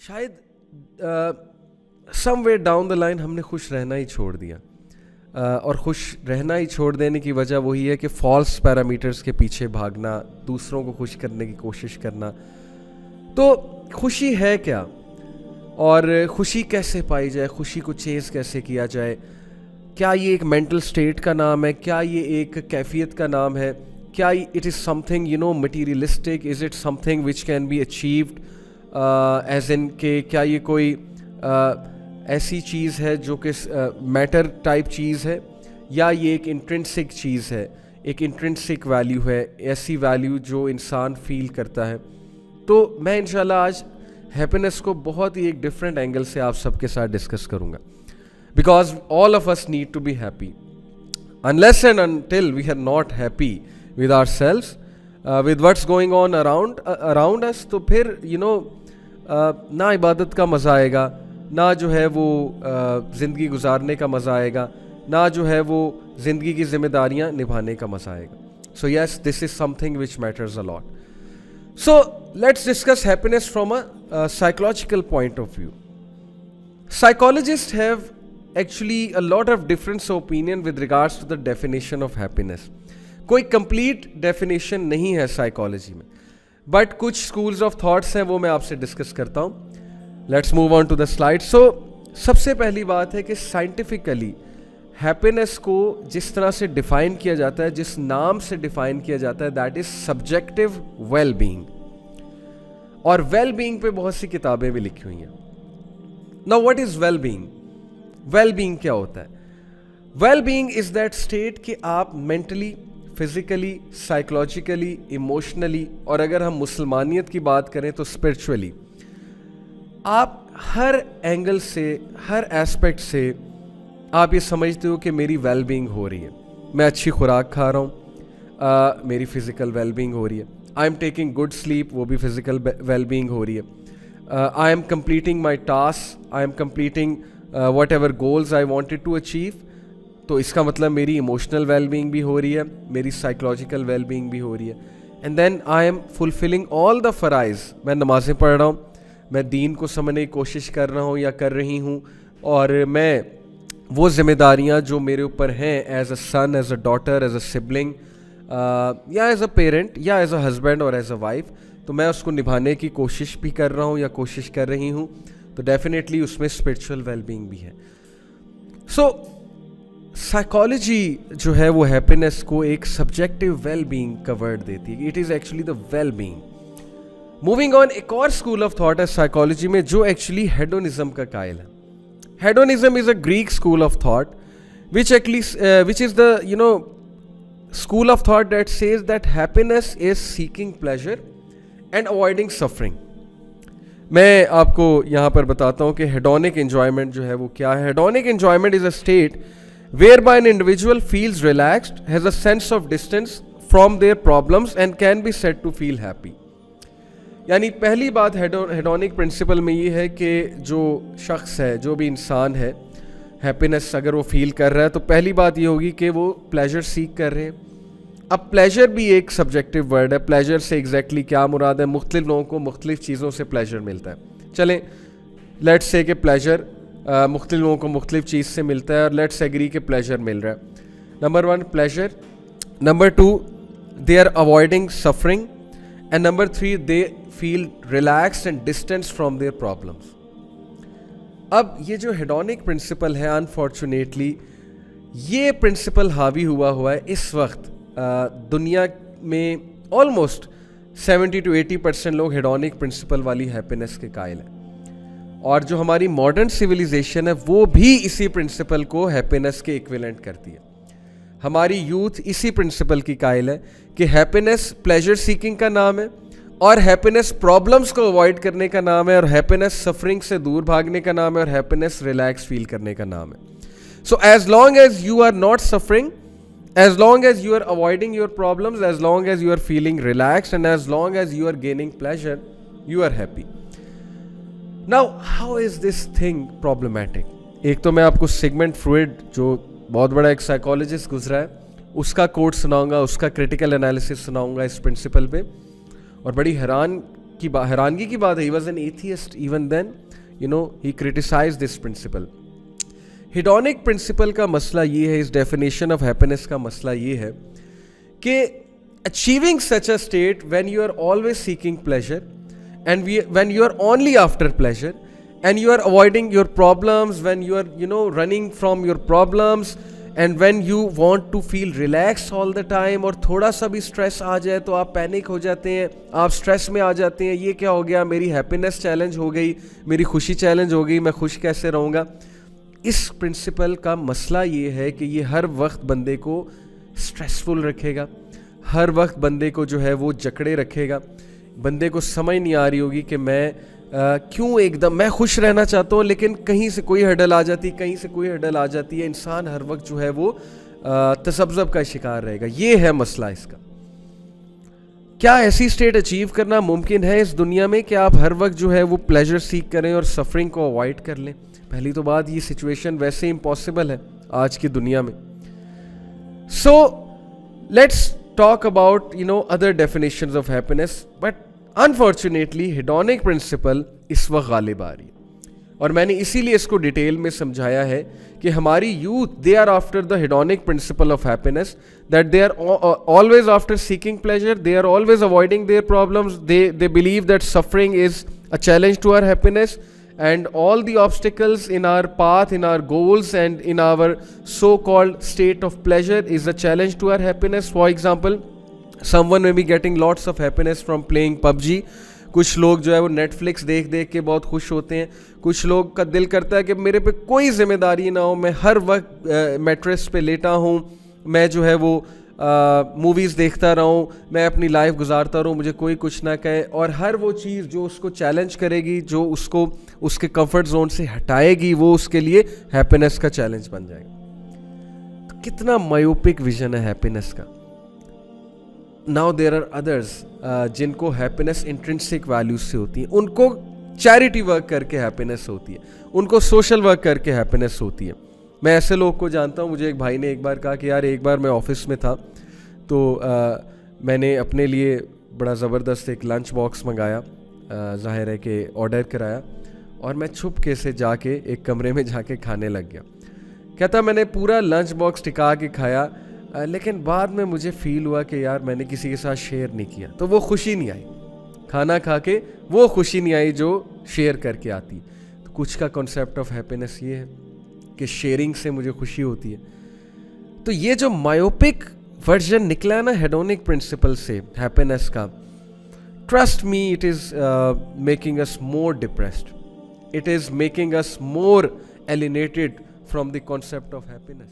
शायद somewhere down the line हमने खुश रहना ही छोड़ दिया। और खुश रहना ही छोड़ देने की वजह वही है कि फॉल्स पैरामीटर्स के पीछे भागना, दूसरों को खुश करने की कोशिश करना। तो खुशी है क्या, और खुशी कैसे पाई जाए, खुशी को चेज़ कैसे किया जाए? क्या ये एक मेंटल स्टेट का नाम है? क्या ये एक कैफियत का नाम है? क्या it is something materialistic? Is it something which can be achieved as इन के क्या ये कोई ऐसी चीज़ है जो कि मैटर टाइप चीज़ है, या ये एक इंट्रिंसिक चीज़ है, एक इंट्रिंसिक वैल्यू है, ऐसी वैल्यू जो इंसान फील करता है? तो मैं इंशाल्लाह आज हैप्पीनेस को बहुत ही एक डिफरेंट एंगल से आप सबके साथ डिस्कस करूँगा, because all of us need to be happy. Unless and until we are not happy with ourselves, with what's going on around us, तो फिर ना इबादत का मज़ा आएगा, ना जो है वो ज़िंदगी गुजारने का मज़ा आएगा, ना जो है वो ज़िंदगी की जिम्मेदारियाँ निभाने का मज़ा आएगा। So yes, this is something which matters a lot. So let's discuss happiness from a psychological point of view. Psychologists have actually a lot of different opinion with regards to the definition of happiness. कोई complete definition नहीं है psychology में, but कुछ schools of thoughts हैं, वो मैं आपसे discuss करता हूँ। Let's move on to the slide. So सबसे पहली बात है कि scientifically हैप्पीनेस को जिस तरह से डिफाइन किया जाता है, जिस नाम से डिफाइन किया जाता है, that is subjective well being. और वेल बीइंग पे बहुत सी किताबें भी लिखी हुई हैं। Now what is well being? Well being क्या होता है? Well being is that state कि आप मेंटली, फिजिकली, साइकोलॉजिकली, इमोशनली, और अगर हम मुसलमानियत की बात करें तो स्पिरिचुअली, आप हर एंगल से, हर एस्पेक्ट से आप ये समझते हो कि मेरी वेल बीइंग हो रही है। मैं अच्छी खुराक खा रहा हूँ, मेरी फिज़िकल वेल बीइंग हो रही है। I am taking good sleep, वो भी फिज़िकल वेल बीइंग हो रही है। I am completing my task, I am completing whatever goals I wanted to achieve, तो इसका मतलब मेरी इमोशनल वेल बीइंग भी हो रही है, मेरी साइकोलॉजिकल वेल बीइंग भी हो रही है। And then I am fulfilling all the फ़राइज़। मैं नमाज़ें पढ़ रहा हूँ, मैं दीन को समझने की कोशिश कर रहा हूँ या कर रही हूँ, और मैं वो जिम्मेदारियाँ जो मेरे ऊपर हैं as a son, as a daughter, as a sibling, या एज अ पेरेंट, या एज अ हस्बैंड और एज अ वाइफ, तो मैं उसको निभाने की कोशिश भी कर रहा हूँ या कोशिश कर रही हूँ, तो डेफिनेटली उसमें स्पिरिचुअल वेलबींग भी है। सो साइकोलॉजी जो है वो हैप्पीनेस को एक सब्जेक्टिव वेलबींग का वर्ड देती है। It is actually the wellbeing. Moving on, एक और स्कूल ऑफ थॉट है साइकोलॉजी में जो एक्चुअली हेडोनिज्म का कायल है। Hedonism is a Greek school of thought, which is the school of thought that says that happiness is seeking pleasure and avoiding suffering. मैं आपको यहाँ पर बताता हूँ कि hedonic enjoyment जो है वो क्या है। Hedonic enjoyment is a state whereby an individual feels relaxed, has a sense of distance from their problems and can be said to feel happy. यानी पहली बात हेडोनिक प्रिंसिपल में ये है कि जो शख्स है, जो भी इंसान है, हैप्पीनेस अगर वो फील कर रहा है तो पहली बात ये होगी कि वो प्लेजर सीख कर रहे हैं। अब प्लेजर भी एक सब्जेक्टिव वर्ड है। प्लेजर से एग्जैक्टली क्या मुराद है? मुख्तलिफ लोगों को मुख्तलिफ चीज़ों से प्लेजर मिलता है। चलें, लेट्स से कि प्लेजर मुख्तलिफ लोगों को मुख्तलिफ चीज़ से मिलता है, और लेट्स एग्री कि प्लेजर मिल रहा है। Number 1 pleasure, number 2 they are avoiding suffering, and number 3 they feel relaxed and distanced from their problems. अब ये जो हेडोनिक प्रिंसिपल है, अनफॉर्चुनेटली ये प्रिंसिपल हावी हुआ है इस वक्त दुनिया में। ऑलमोस्ट 70 to 80% लोग हेडोनिक प्रिंसिपल वाली हैप्पीनेस के कायल हैं, और जो हमारी मॉडर्न सिविलाइजेशन है वो भी इसी प्रिंसिपल को हैप्पीनेस के इक्विवेलेंट करती है। हमारी यूथ इसी प्रिंसिपल की कायल है कि हैप्पीनेस प्लेजर सीकिंग का नाम है, और हैप्पीनेस प्रॉब्लम्स को अवॉइड करने का नाम है, और हैप्पीनेस सफरिंग से दूर भागने का नाम है, और हैप्पीनेस रिलैक्स फील करने का नाम है। So as long as you are not suffering, as long as you are avoiding your problems, as long as you are feeling relaxed, and as long as you are gaining pleasure, you are happy. Now how is this thing problematic? एक तो मैं आपको Sigmund Freud, जो बहुत बड़ा एक psychologist गुजरा है, उसका कोट सुनाऊंगा, उसका क्रिटिकल एनालिसिस सुनाऊंगा इस प्रिंसिपल पे, और बड़ी हैरान हैरानगी की बात है, he was an atheist even then, you know, he criticize this principle. Hedonic principle का मसला ये है, इस डेफिनेशन ऑफ हैप्पीनेस का मसला ये है कि achieving such a state when you are always seeking pleasure and when you are only after pleasure and you are avoiding your problems, when you are, you know, running from your problems, and when you want to feel relax all the time, और थोड़ा सा भी stress आ जाए तो आप panic हो जाते हैं, आप स्ट्रेस में आ जाते हैं, ये क्या हो गया, मेरी हैप्पीनेस चैलेंज हो गई, मेरी खुशी चैलेंज हो गई, मैं खुश कैसे रहूँगा। इस प्रिंसिपल का मसला ये है कि ये हर वक्त बंदे को स्ट्रेसफुल रखेगा, हर वक्त बंदे को जो है वो जकड़े रखेगा, बंदे को समझ नहीं आ रही होगी कि मैं क्यों एकदम, मैं खुश रहना चाहता हूँ लेकिन कहीं से कोई हडल आ जाती, कहीं से कोई हडल आ जाती है, इंसान हर वक्त जो है वो तसब्ज़ुब का शिकार रहेगा। ये है मसला इसका। क्या ऐसी स्टेट अचीव करना मुमकिन है इस दुनिया में कि आप हर वक्त जो है वो प्लेजर सीख करें और सफरिंग को अवॉइड कर लें? पहली तो बात, ये सिचुएशन वैसे इम्पॉसिबल है आज की दुनिया में। So let's talk about, you know, other definitions of happiness, but unfortunately hedonic principle इस वक्त गालिब आ रही है, और मैंने इसीलिए इसको डिटेल में समझाया है कि हमारी youth, they are after the hedonic principle of happiness, that they are always after seeking pleasure, they are always avoiding their problems, they believe that suffering is a challenge to our happiness, and all the obstacles in our path, in our goals and in our so-called state of pleasure is a challenge to our happiness. For example, someone may be getting lots of happiness from playing PUBG. कुछ लोग जो है वो Netflix देख देख के बहुत खुश होते हैं, कुछ लोग का दिल करता है कि मेरे पे कोई जिम्मेदारी ना हो, मैं हर वक्त मैट्रेस पे लेटा हूँ, मैं जो है वो मूवीज़ देखता रहूँ, मैं अपनी लाइफ गुजारता रहूँ, मुझे कोई कुछ ना कहे, और हर वो चीज़ जो उसको चैलेंज करेगी, जो उसको उसके कंफर्ट जोन से हटाएगी, वो उसके लिए हैप्पीनेस का चैलेंज बन जाएगा। तो कितना मायोपिक विजन है हैप्पीनेस का। नाउ देयर आर अदर्स जिनको हैप्पीनेस इंट्रिंसिक वैल्यूज से होती है, उनको चैरिटी वर्क करके हैप्पीनेस होती है, उनको सोशल वर्क करके हैप्पीनेस होती है। मैं ऐसे लोग को जानता हूँ, मुझे एक भाई ने एक बार कहा कि यार एक बार मैं ऑफिस में था तो मैंने अपने लिए बड़ा ज़बरदस्त एक लंच बॉक्स मंगाया, ज़ाहिर है कि ऑर्डर कराया, और मैं छुपके से जाके एक कमरे में जाके खाने लग गया। कहता मैंने पूरा लंच बॉक्स टिका के खाया, लेकिन बाद में मुझे फ़ील हुआ कि यार मैंने किसी के साथ शेयर नहीं किया, तो वो खुशी नहीं आई, खाना खा के वो खुशी नहीं आई जो शेयर करके आती। तो कुछ का कॉन्सेप्ट ऑफ हैप्पीनेस ये है कि शेयरिंग से मुझे खुशी होती है। तो ये जो मायोपिक वर्जन निकला ना हेडोनिक प्रिंसिपल से हैप्पीनेस का, trust me, it is making us more depressed, it is making us more alienated from the concept of happiness.